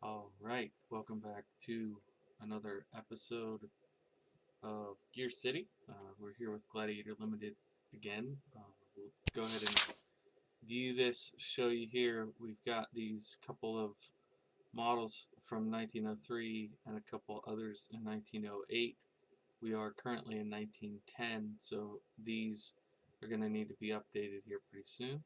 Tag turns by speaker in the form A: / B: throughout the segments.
A: All right, welcome back to another episode of GearCity. We're here with Gladiator Limited again. We'll go ahead and view this, show you here. We've got these couple of models from 1903 and a couple others in 1908. We are currently in 1910, so these are going to need to be updated here pretty soon.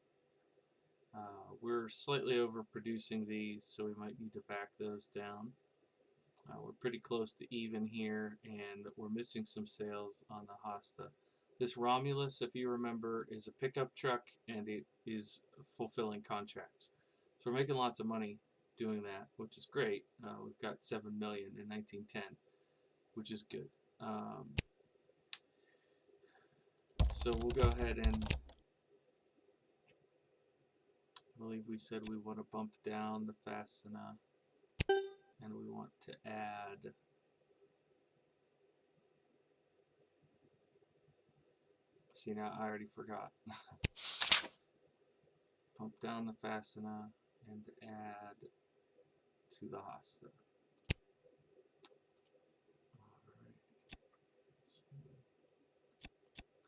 A: We're slightly overproducing these, so we might need to back those down. We're pretty close to even here, and we're missing some sales on the Hosta. This Romulus, if you remember, is a pickup truck, and it is fulfilling contracts. So we're making lots of money doing that, which is great. We've got 7 million in 1910, which is good. So we'll go ahead and I believe we said we want to bump down the Fastener, and we want to add see, now I already forgot. Bump down the Fastener and add to the Hosta.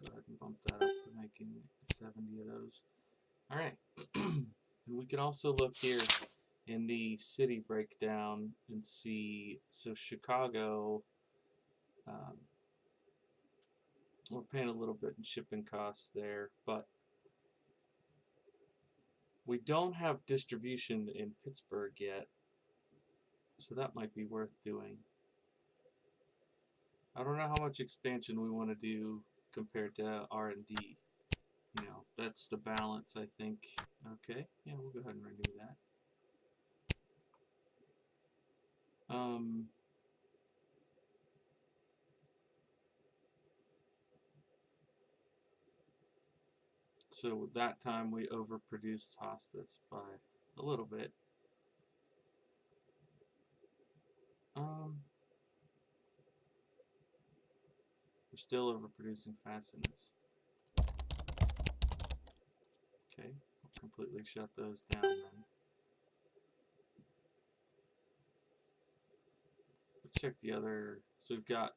A: Go ahead and bump that up to making 70 of those. Alright. And we can also look here in the city breakdown and see, so Chicago, we're paying a little bit in shipping costs there, but we don't have distribution in Pittsburgh yet, so that might be worth doing. I don't know how much expansion we want to do compared to R&D. You know, that's the balance, I think. Okay, yeah, we'll go ahead and renew that. So that time we overproduced Hostas by a little bit. We're still overproducing Fasteners. Okay, we'll completely shut those down then. Let's check the other. So we've got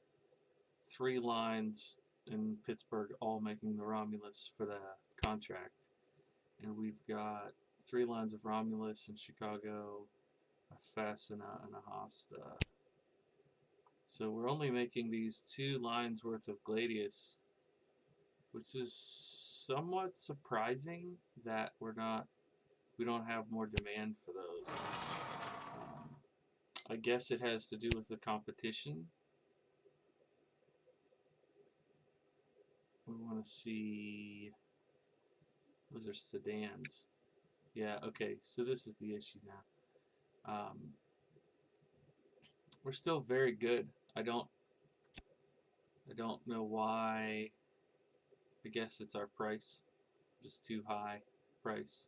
A: 3 lines in Pittsburgh all making the Romulus for the contract. And we've got 3 lines of Romulus in Chicago, a Fastener, and a Hosta. So we're only making these 2 lines worth of Gladius, which is somewhat surprising that we don't have more demand for those. I guess it has to do with the competition. We want to see, those are sedans. Yeah, okay, so this is the issue now. We're still very good. I don't know why. I guess it's our price, just too high price.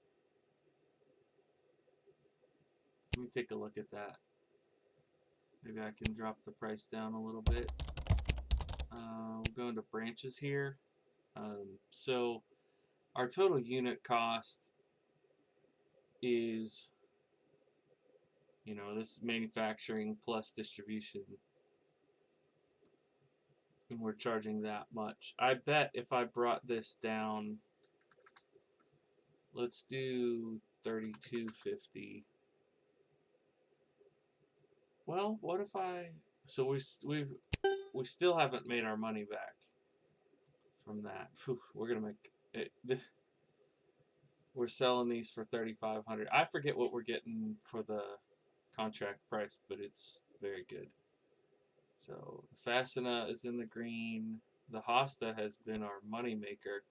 A: Let me take a look at that. Maybe I can drop the price down a little bit. We'll go into branches here. So our total unit cost is, you know, this manufacturing plus distribution, and we're charging that much. I bet if I brought this down, let's do $32.50. Well, what if so we still haven't made our money back from that. We're gonna make it. We're selling these for $3,500. I forget what we're getting for the contract price, but it's very good. So the Fastener is in the green. The Hosta has been our money maker.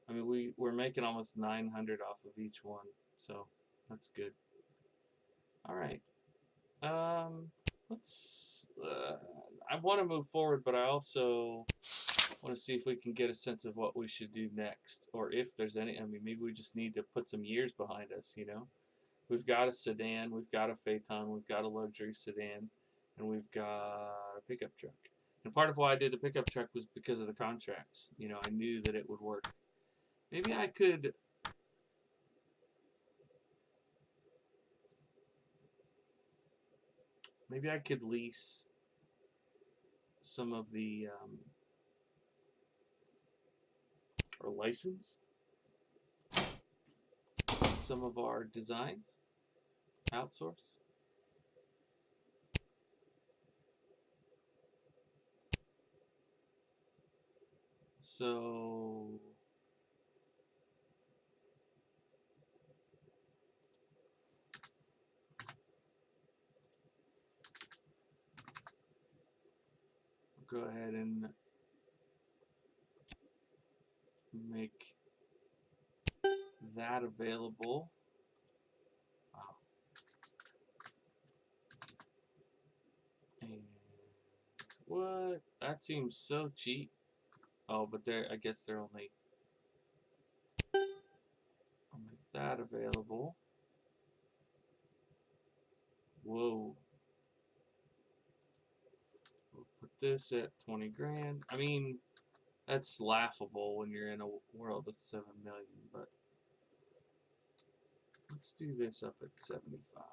A: I mean, we're making almost 900 off of each one, so that's good. All right. Let's. I want to move forward, but I also want to see if we can get a sense of what we should do next, or if there's any. I mean, maybe we just need to put some years behind us. You know, we've got a sedan, we've got a Phaeton, we've got a luxury sedan, and we've got a pickup truck. And part of why I did the pickup truck was because of the contracts. You know, I knew that it would work. Maybe I could. maybe I could lease some of the or license some of our designs, outsource. So go ahead and make that available. Wow. And what? That seems so cheap. Oh, but I guess they're only. I'll make that available. Whoa. We'll put this at 20 grand. I mean, that's laughable when you're in a world with 7 million, but let's do this up at 75.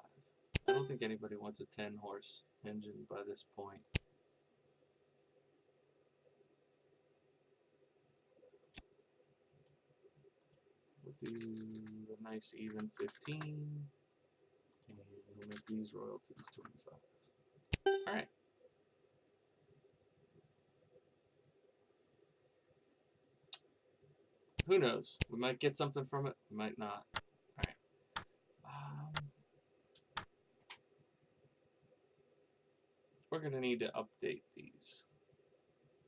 A: I don't think anybody wants a 10-horse engine by this point. We'll do a nice even 15, and we'll make these royalties 25. All right. Who knows? We might get something from it. We might not. All right. We're gonna need to update these,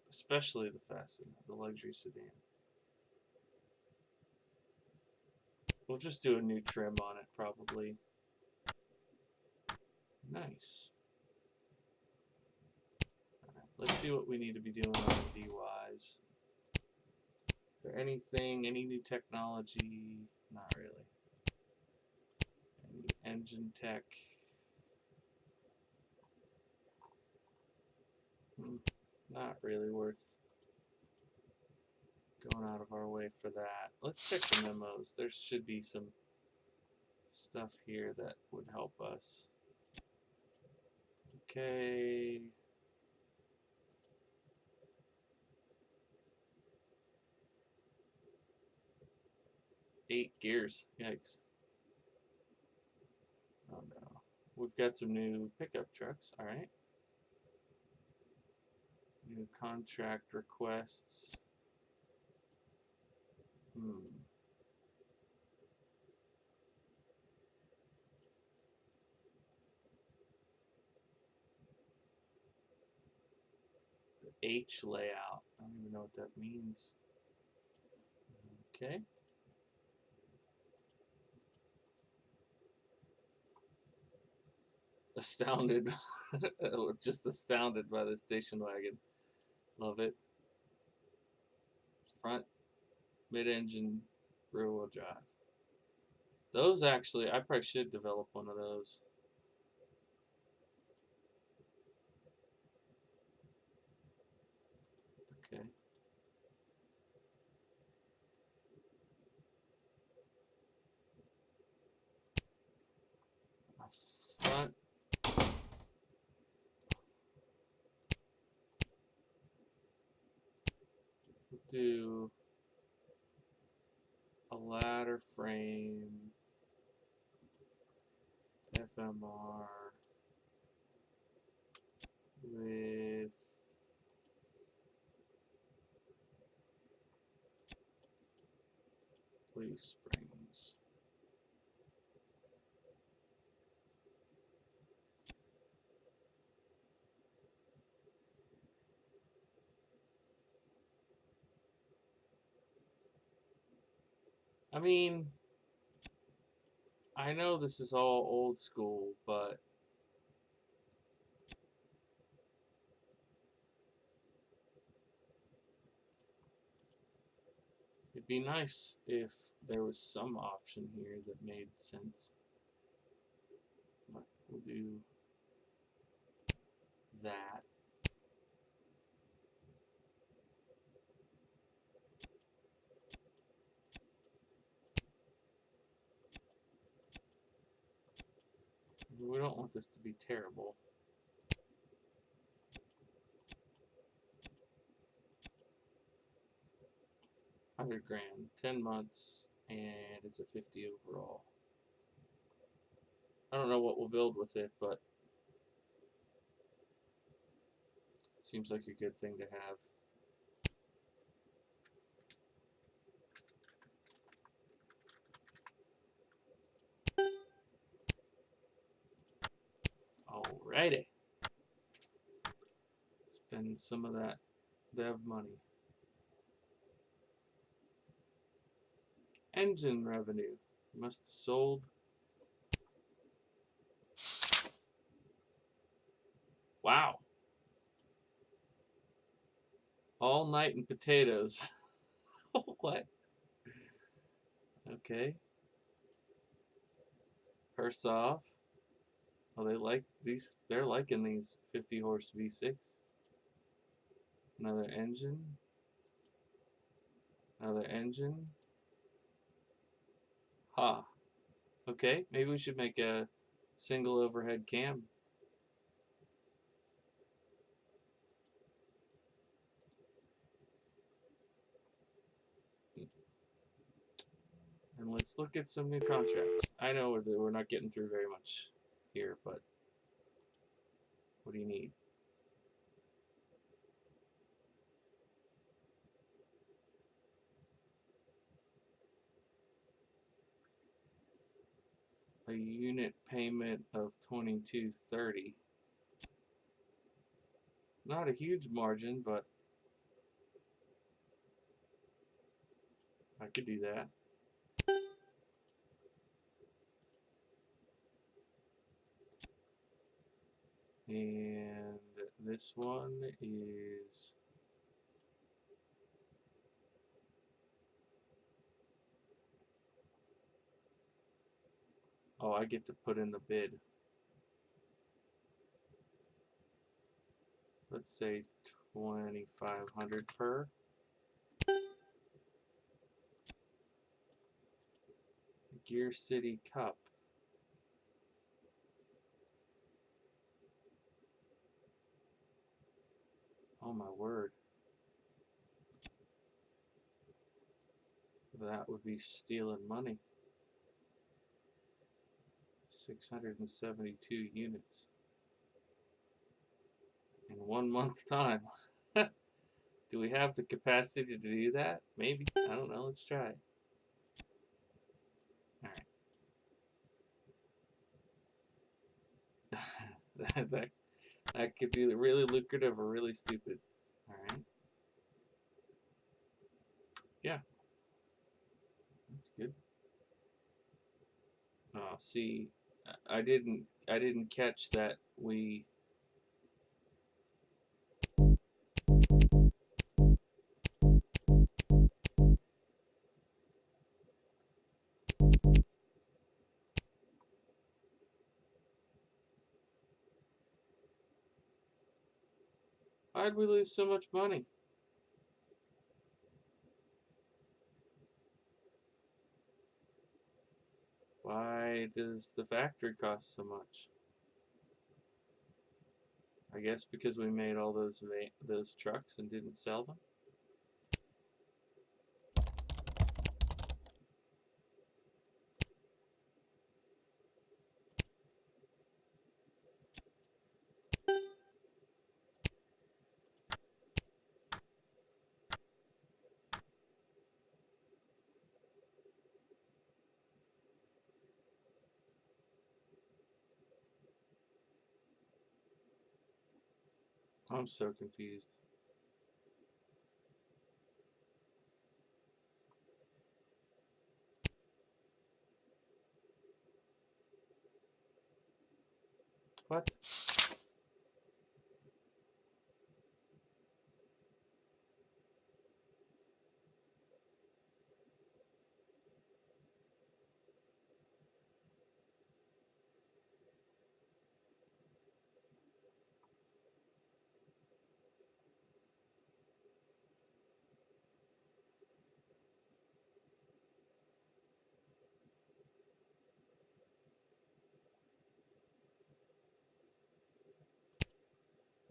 A: especially the Fasten, the luxury sedan. We'll just do a new trim on it, probably. Nice. All right, let's see what we need to be doing R&D-wise. Is there anything, any new technology? Not really. Any engine tech? Not really worth going out of our way for that. Let's check the memos. There should be some stuff here that would help us. Okay. Eight gears. Yikes. Oh no. We've got some new pickup trucks. All right. New contract requests. The H layout. I don't even know what that means. Okay. Astounded. I was just astounded by the station wagon. Love it. Front, mid-engine, rear-wheel drive. Those actually, I probably should develop one of those. Okay. Front. We'll do a ladder frame, FMR with leaf springs. I mean, I know this is all old school, but it'd be nice if there was some option here that made sense. But we'll do that. We don't want this to be terrible. 100 grand, 10 months, and it's a 50 overall. I don't know what we'll build with it, but it seems like a good thing to have. Alrighty. Spend some of that dev money. Engine revenue. Must have sold. Wow. All night and potatoes. What? Okay. Hearse off. Oh, they like these. They're liking these 50 horse V6. Another engine. Another engine. Ha. Okay, maybe we should make a single overhead cam. And let's look at some new contracts. I know that we're not getting through very much here, but what do you need? A unit payment of $22.30. Not a huge margin, but I could do that. And this one is oh, I get to put in the bid. Let's say 2,500 per. GearCity Cup. Oh my word. That would be stealing money. 672 units in 1 month time. Do we have the capacity to do that? Maybe. I don't know. Let's try. Alright. that could be really lucrative or really stupid. Alright. Yeah. That's good. Oh, see, I didn't catch that we why'd we lose so much money? Why does the factory cost so much? I guess because we made all those trucks and didn't sell them. I'm so confused. What?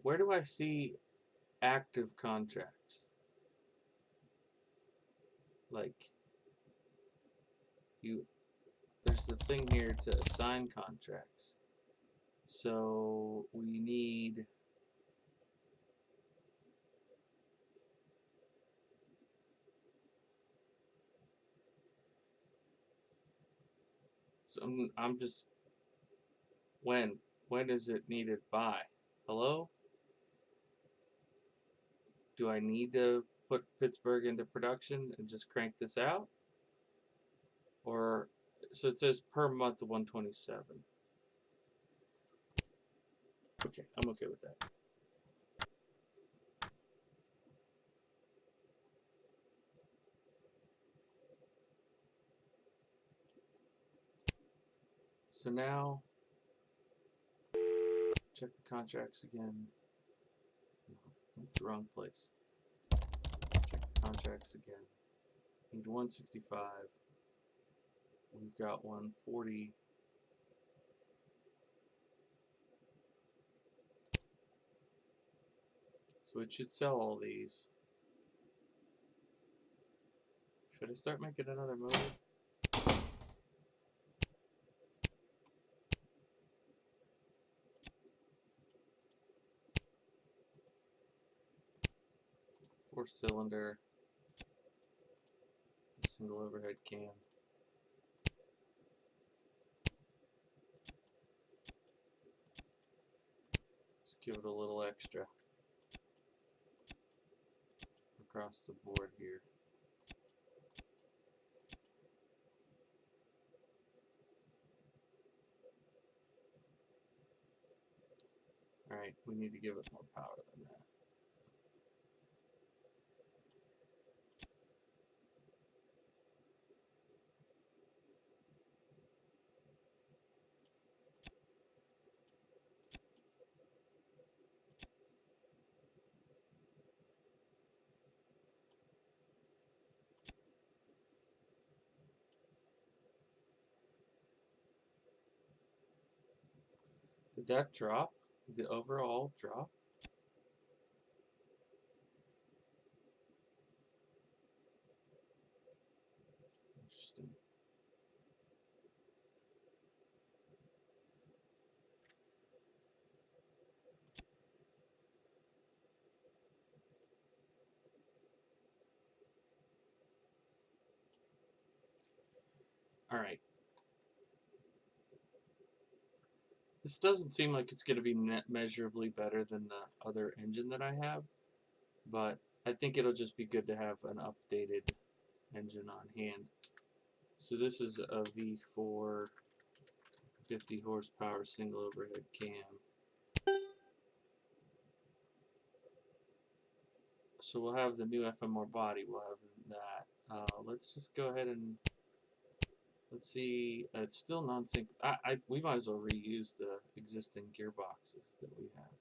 A: Where do I see active contracts? like, there's the thing here to assign contracts. So we need so I'm just when is it needed by? Hello? Do I need to put Pittsburgh into production and just crank this out? Or so it says per month 127. Okay, I'm okay with that. So now check the contracts again. That's the wrong place. Check the contracts again. Need 165. We've got 140. So it should sell all these. Should I start making another motor? Four-cylinder, single overhead cam. Just give it a little extra across the board here. Alright, we need to give it more power than that. Did that drop? Did the overall drop? Interesting. Alright. This doesn't seem like it's going to be measurably better than the other engine that I have, but I think it'll just be good to have an updated engine on hand. So this is a V4 50 horsepower single overhead cam. So we'll have the new FMR body, we'll have that. Let's just go ahead and let's see. It's still non-sync. We might as well reuse the existing gearboxes that we have.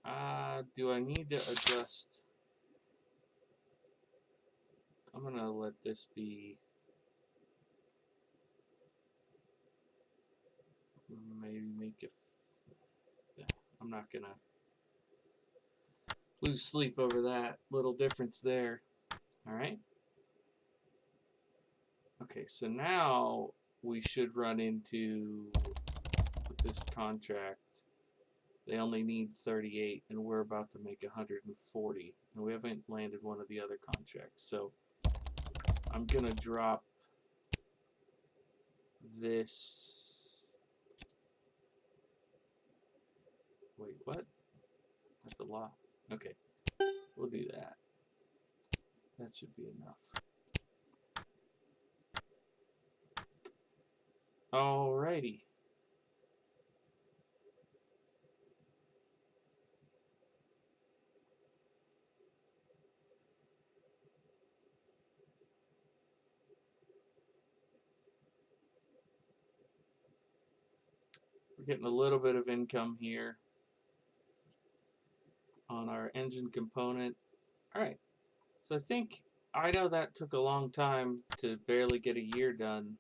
A: Alright, do I need to adjust? I'm gonna let this be maybe make it. I'm not gonna lose sleep over that little difference there. Alright. Okay, so now we should run into with this contract. They only need 38, and we're about to make 140, and we haven't landed one of the other contracts. So I'm gonna drop this. Wait, what? That's a lot. Okay, we'll do that. That should be enough. Alrighty. We're getting a little bit of income here on our engine component. Alright, so I know that took a long time to barely get a year done.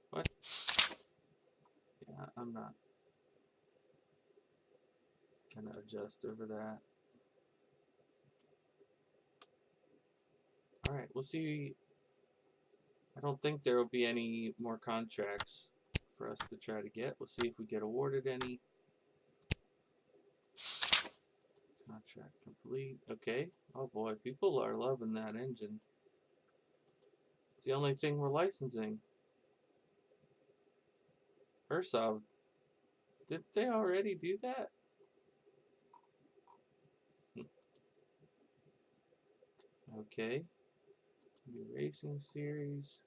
A: What? Yeah, I'm not. kind of adjust over that. All right, we'll see. I don't think there will be any more contracts for us to try to get. We'll see if we get awarded any. Contract complete. Okay. Oh boy, people are loving that engine. It's the only thing we're licensing. Ursov, did they already do that? Okay. New racing series.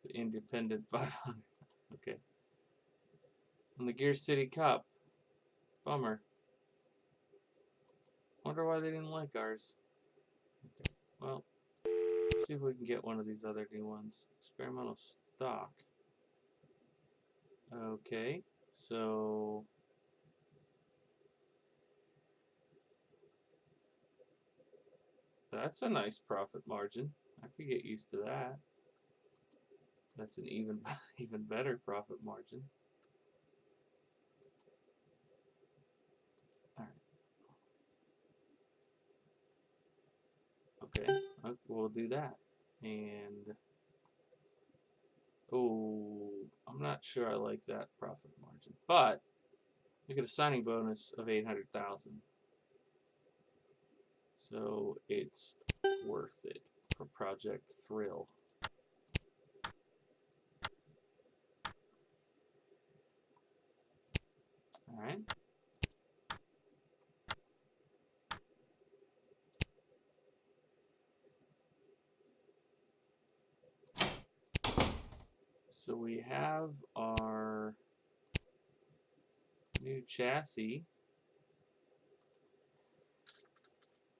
A: The Independent 500. Okay. And the GearCity Cup. Bummer. Wonder why they didn't like ours. Okay. Well, let's see if we can get one of these other new ones. Experimental stock. Okay. So that's a nice profit margin. I could get used to that. That's an even better profit margin. All right. Okay, we'll do that. And oh, I'm not sure I like that profit margin, but we get a signing bonus of 800,000, so it's worth it for Project Thrill. All right. So we have our new chassis.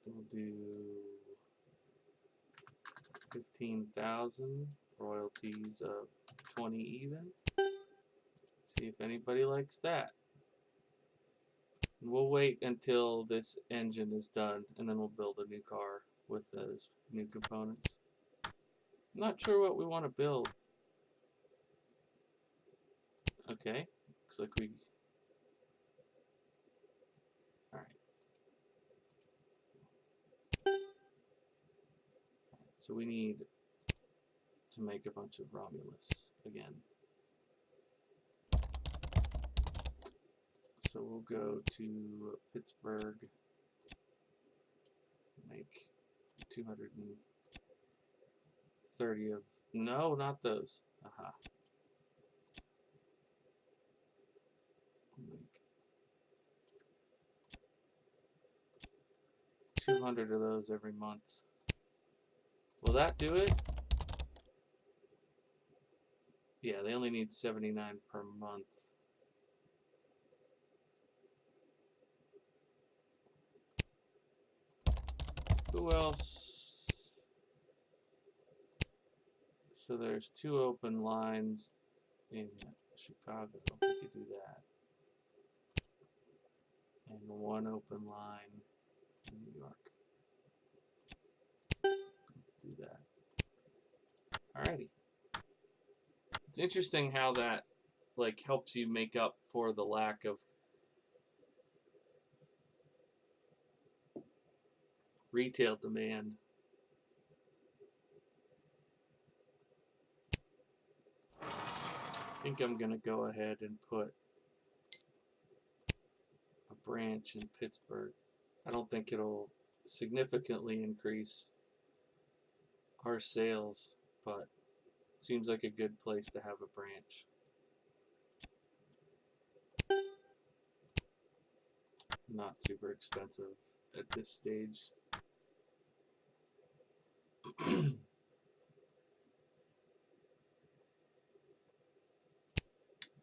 A: We'll do 15,000, royalties of 20 even. See if anybody likes that. And we'll wait until this engine is done, and then we'll build a new car with those new components. I'm not sure what we want to build. Okay, looks like we... Alright. So we need to make a bunch of Romulus again. So we'll go to Pittsburgh, make 230 of... No, not those. Aha. Make 200 of those every month. Will that do it? Yeah, they only need 79 per month. Who else? So there's 2 open lines in Chicago. We could do that. And 1 open line in New York. Let's do that. Alrighty. It's interesting how that like helps you make up for the lack of retail demand. I think I'm gonna go ahead and put a branch in Pittsburgh. I don't think it'll significantly increase our sales, but it seems like a good place to have a branch. Not super expensive at this stage.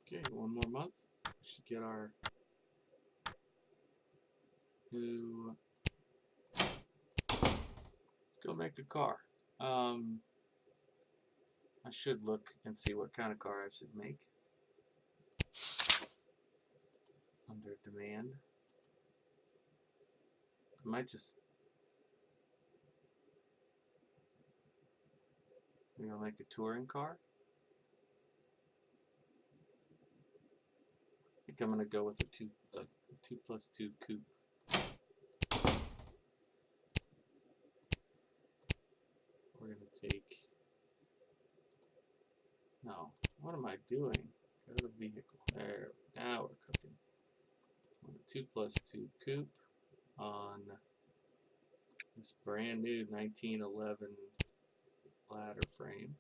A: Okay, 1 more month. We should get our new... Let's go make a car. I should look and see what kind of car I should make. Under demand. I might just... Maybe I'll make a touring car. I think I'm going to go with a 2+2 coupe. We're going to take... No, what am I doing? Go to vehicle. There, now we're cooking. 2+2 coupe on this brand new 1911 ladder frame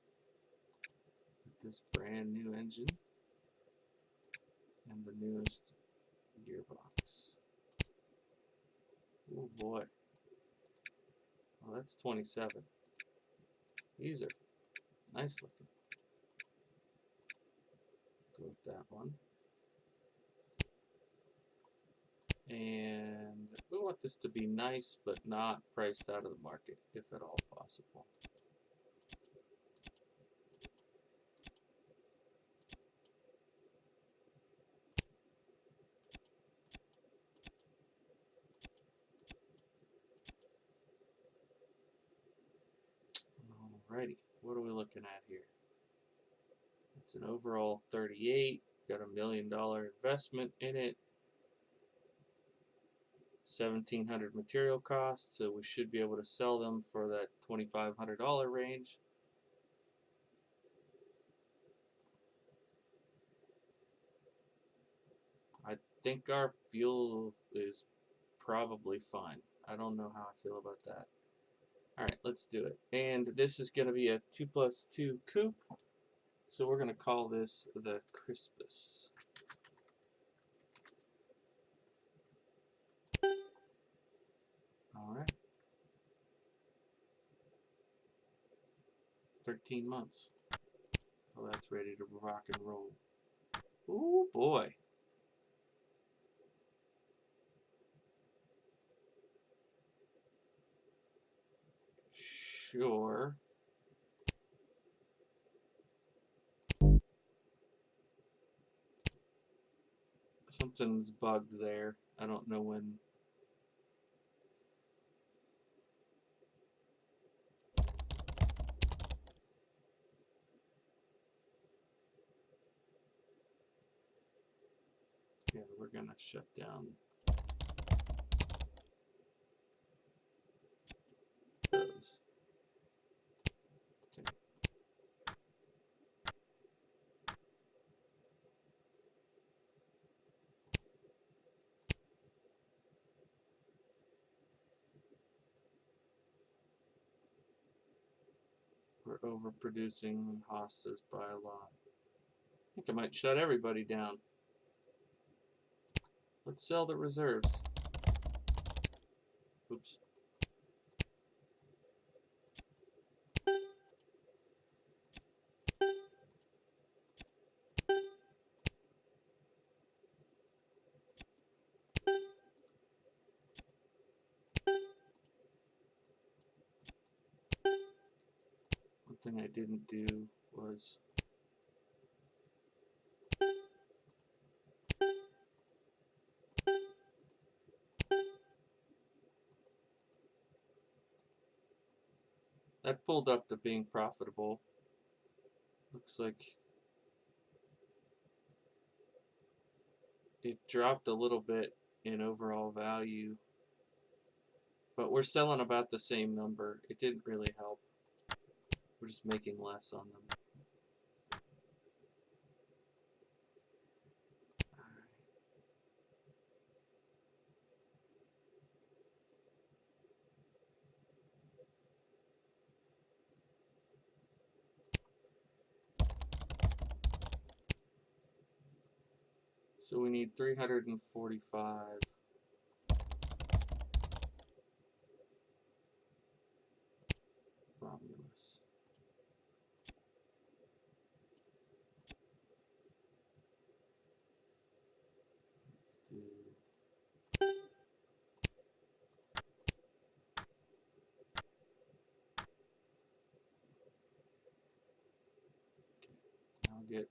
A: with this brand new engine and the newest gearbox. Oh boy. Well, that's 27. These are nice looking. Go with that one. And we want this to be nice but not priced out of the market, if at all possible. Alrighty, what are we looking at here? It's an overall 38, got $1 million investment in it, 1,700 material costs, so we should be able to sell them for that $2,500 range. I think our fuel is probably fine. I don't know how I feel about that. Alright, let's do it. And this is going to be a 2+2 coupe, so we're going to call this the Crispus. Alright. 13 months. So that's ready to rock and roll. Ooh boy. Sure. Something's bugged there. I don't know when. Yeah, we're gonna shut down those. Okay. We're overproducing hostas by a lot. I think I might shut everybody down. Let's sell the reserves. Oops. One thing I didn't do was that pulled up to being profitable. Looks like it dropped a little bit in overall value, but we're selling about the same number. It didn't really help. We're just making less on them. So we need 345 Romulus. Let's do I'll get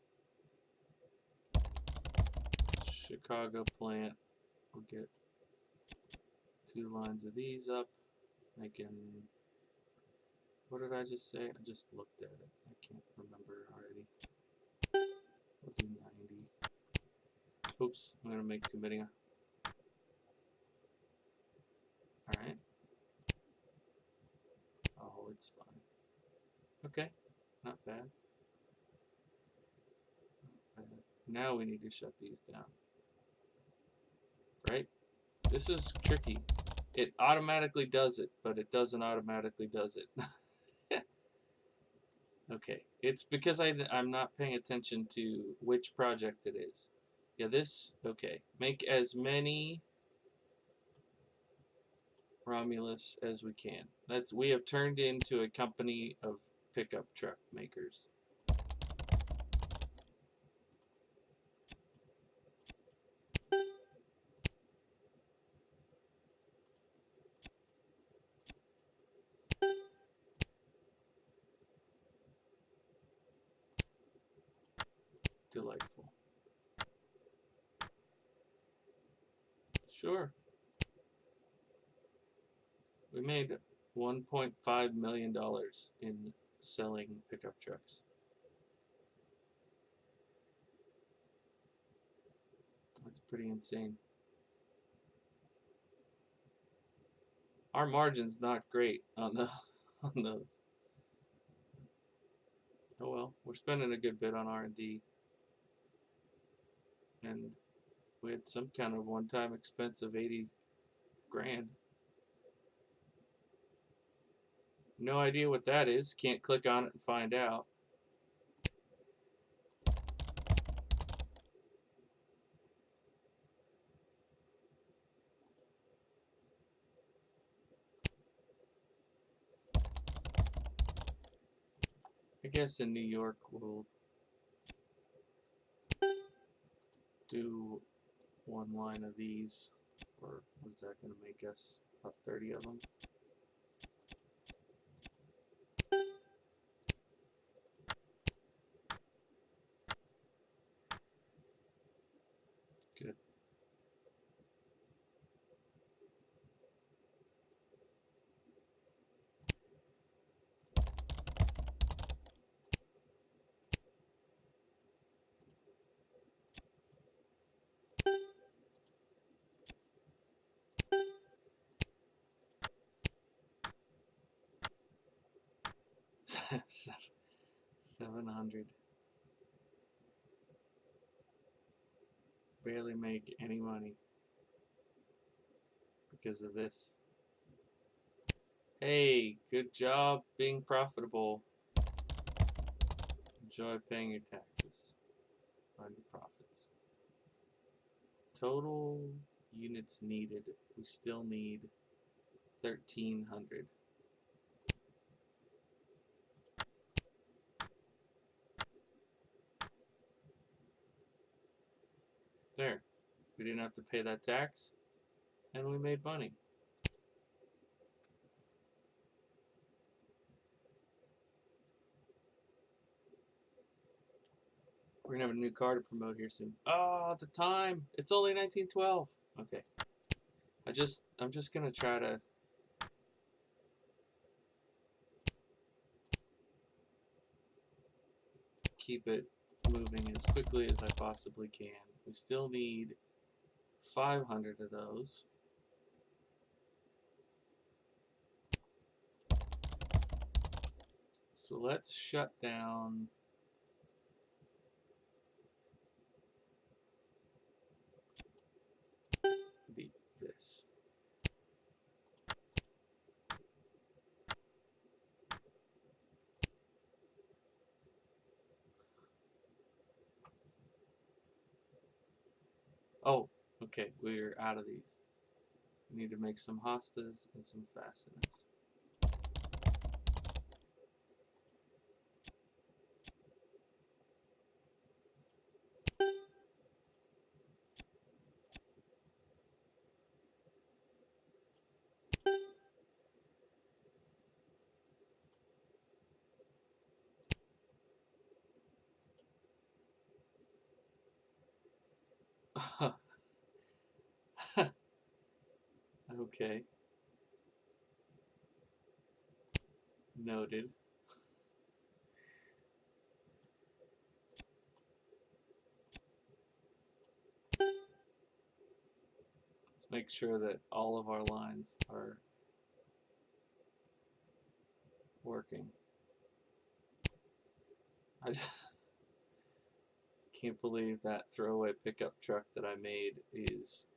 A: Chicago plant. We'll get 2 lines of these up. Making, what did I just say? I just looked at it. I can't remember already. We'll do 90. Oops, I'm gonna make too many. Oh, it's fine. Okay, not bad. Now we need to shut these down. Right? This is tricky. It automatically does it, but it doesn't automatically does it. Okay, it's because I'm not paying attention to which project it is. Yeah, this, okay. Make as many Romulus as we can. We have turned into a company of pickup truck makers. Delightful. Sure. We made $1.5 million in selling pickup trucks. That's pretty insane. Our margin's not great on the on those. Oh well, we're spending a good bit on R&D, and we had some kind of one-time expense of 80 grand. No idea what that is. Can't click on it and find out. I guess in New York we'll do one line of these, or what's that going to make us? About 30 of them. Good. $700. Barely make any money because of this. Hey, good job being profitable. Enjoy paying your taxes on your profits. Total units needed. We still need 1,300. There. We didn't have to pay that tax, and we made money. We're gonna have a new car to promote here soon. Oh, the time! It's only 1912. Okay. I'm just gonna try to keep it moving as quickly as I possibly can. We still need 500 of those. So let's shut down this. Oh, okay, we're out of these. We need to make some hostas and some fasteners. Okay. Noted. Let's make sure that all of our lines are working. I just can't believe that throwaway pickup truck that I made is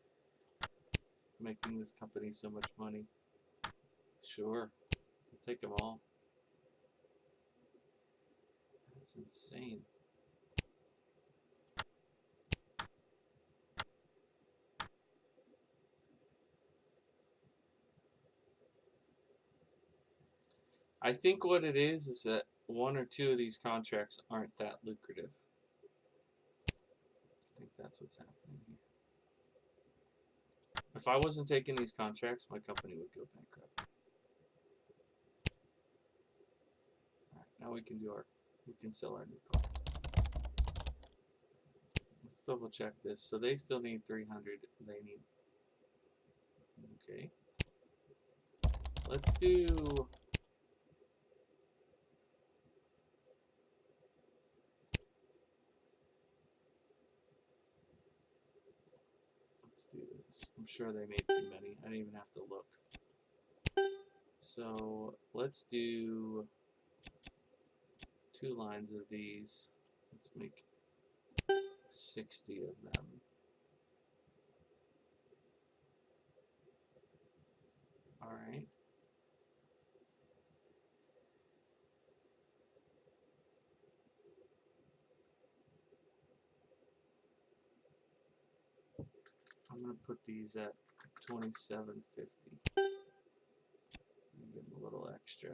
A: making this company so much money. Sure, I'll take them all. That's insane. I think what it is that one or two of these contracts aren't that lucrative. I think that's what's happening here. If I wasn't taking these contracts, my company would go bankrupt. Alright, now we can sell our new car. Let's double check this. So they still need 300. They need, okay. Let's do, this. I'm sure they made too many. I didn't even have to look. So let's do 2 lines of these. Let's make 60 of them. All right. I'm gonna put these at 27.50. Give them a little extra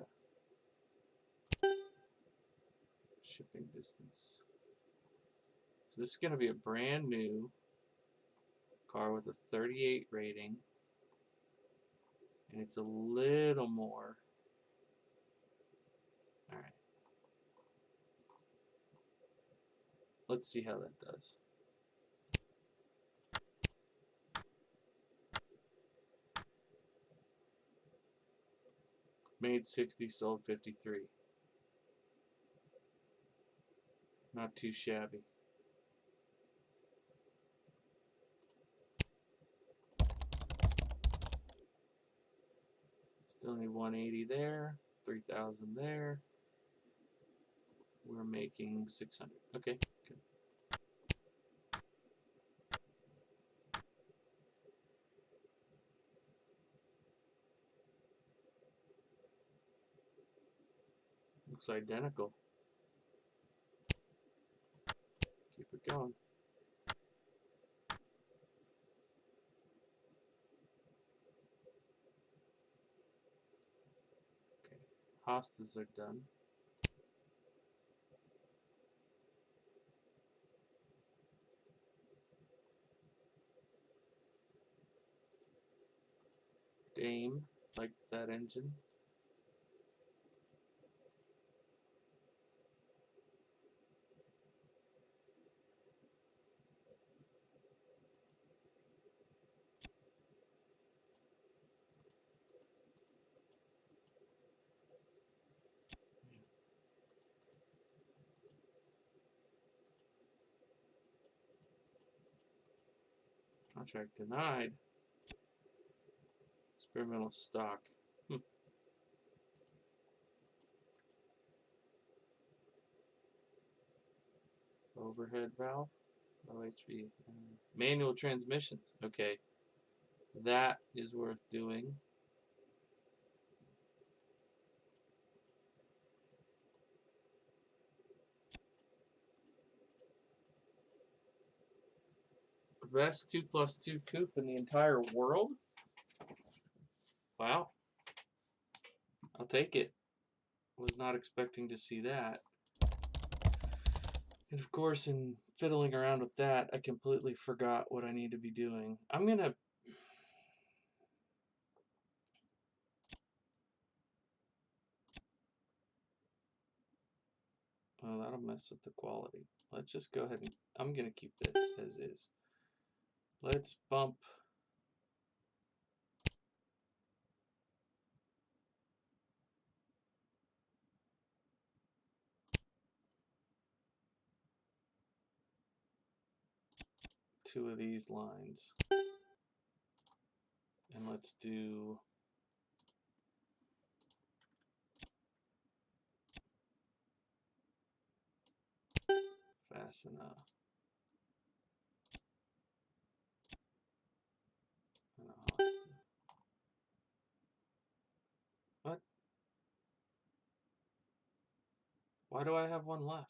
A: shipping distance. So this is gonna be a brand new car with a 38 rating, and it's a little more. All right. Let's see how that does. Made 60, sold 53. Not too shabby. Still need 180 there, 3,000 there. We're making 600. Okay, good. Looks identical. Keep it going. Okay, hostas are done. Dame, like that engine. Contract denied. Experimental stock. Overhead valve. OHV. Manual transmissions. Okay. That is worth doing. The best 2+2 coupe in the entire world? Wow. I'll take it. Was not expecting to see that. And of course, in fiddling around with that, I completely forgot what I need to be doing. I'm going to... Well, that'll mess with the quality. Let's just go ahead and... I'm going to keep this as is. Let's bump... two of these lines. And let's do fasten a and a hosta. What? Why do I have one left?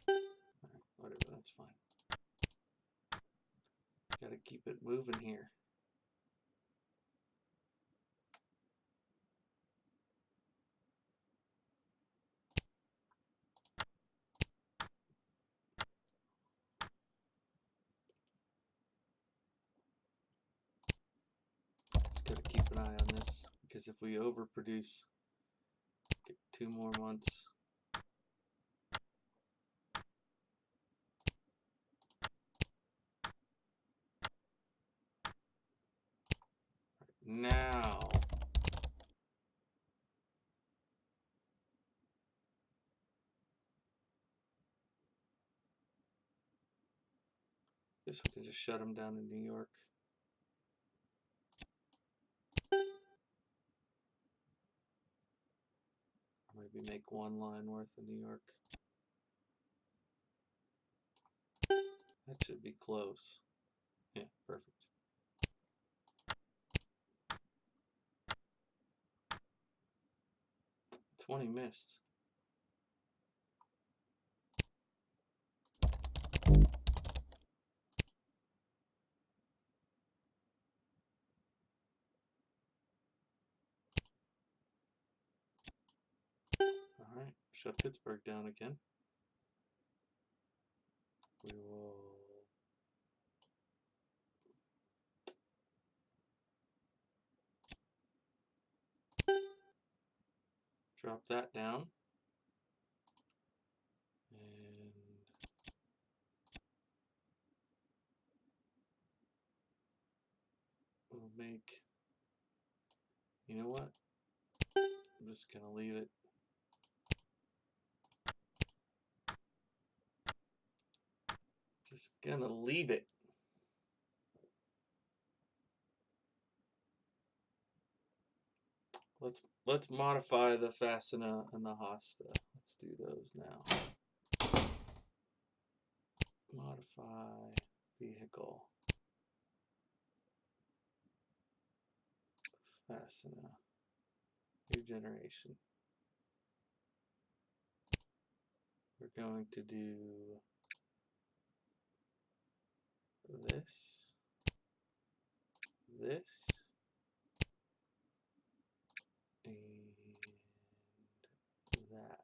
A: Alright, whatever, that's fine. Gotta keep it moving here. Just gotta keep an eye on this, because if we overproduce, get 2 more months. Now, guess we can just shut them down in New York. Or maybe make 1 line worth in New York. That should be close. Yeah, perfect. 20 missed. Alright, shut Pittsburgh down again. We will drop that down. And we'll make, you know what? I'm just gonna leave it. Just gonna leave it. Let's modify the Fascina and the Hosta. Let's do those now. Modify vehicle. Fascina. New generation. We're going to do this, this, and that.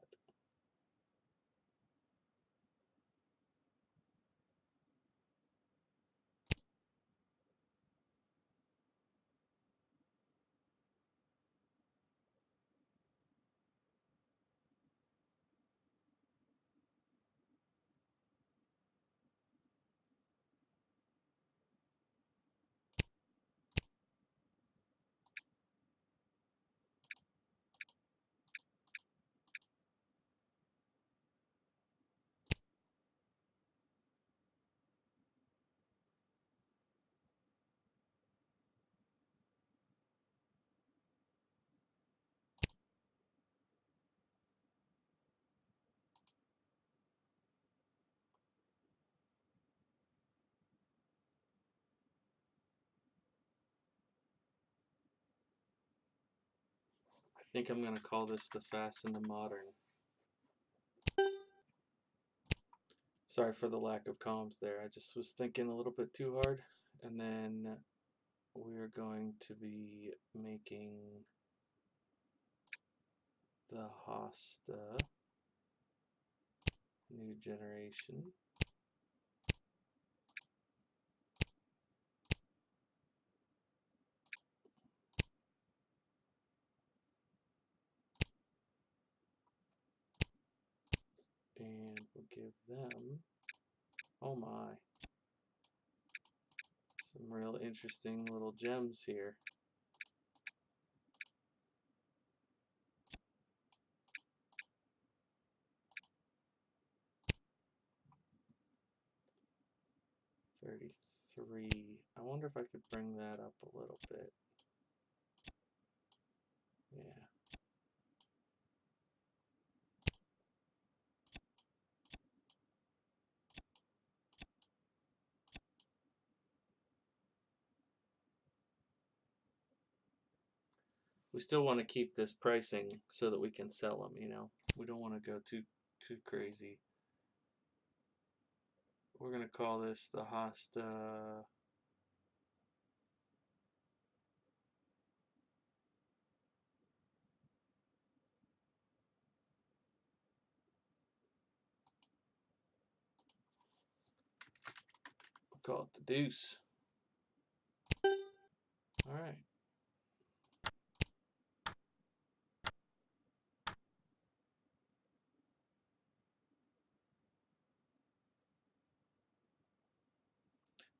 A: I think I'm going to call this the Fast and the Modern. Sorry for the lack of comms there. I just was thinking a little bit too hard. And then we're going to be making the Hosta new generation. And we'll give them, oh my, some real interesting little gems here. $33. I wonder if I could bring that up a little bit. Yeah. we still want to keep this pricing so that we can sell them, you know. We don't want to go too crazy. We're going to call this the Hosta. We'll call it the Deuce. All right.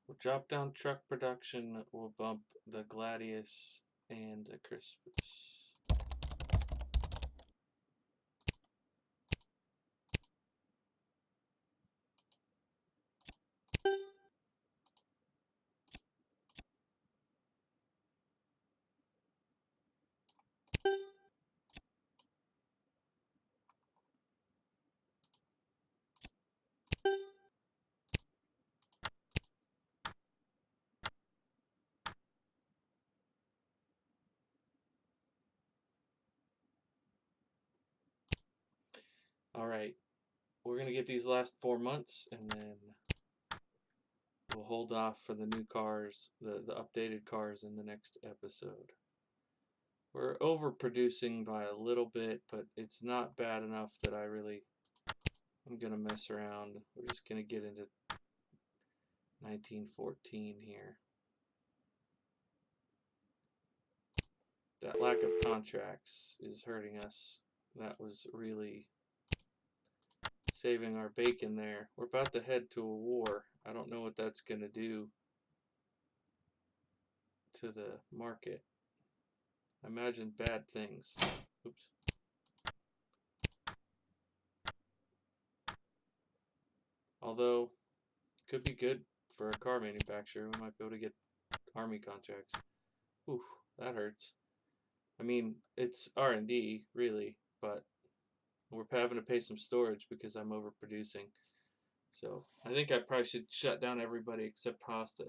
A: We'll drop down truck production. We'll bump the Gladius and the Crispus. All right. We're going to get these last 4 months, and then we'll hold off for the new cars, the updated cars in the next episode. We're overproducing by a little bit, but it's not bad enough that I'm going to mess around. We're just going to get into 1914 here. That lack of contracts is hurting us. That was really saving our bacon there. We're about to head to a war. I don't know what that's going to do to the market. I imagine bad things. Oops. Although, could be good for a car manufacturer. We might be able to get army contracts. Oof, that hurts. I mean, it's R&D, really, but we're having to pay some storage because I'm overproducing. So I think I probably should shut down everybody except Pasta.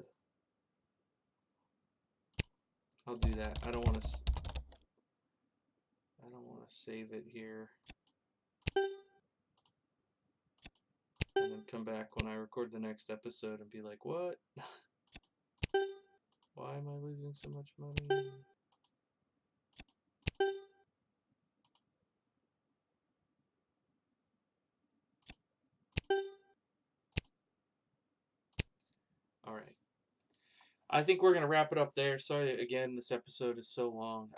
A: I'll do that. I don't want to save it here. And then come back when I record the next episode and be like, what? Why am I losing so much money? All right. I think we're going to wrap it up there. Sorry again, this episode is so long.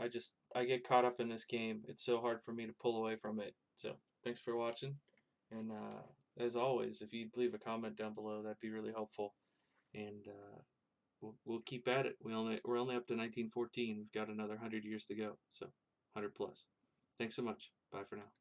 A: I get caught up in this game. It's so hard for me to pull away from it. So thanks for watching. And as always, if you'd leave a comment down below, that'd be really helpful. And we'll keep at it. We're only up to 1914. We've got another 100 years to go. So 100 plus. Thanks so much. Bye for now.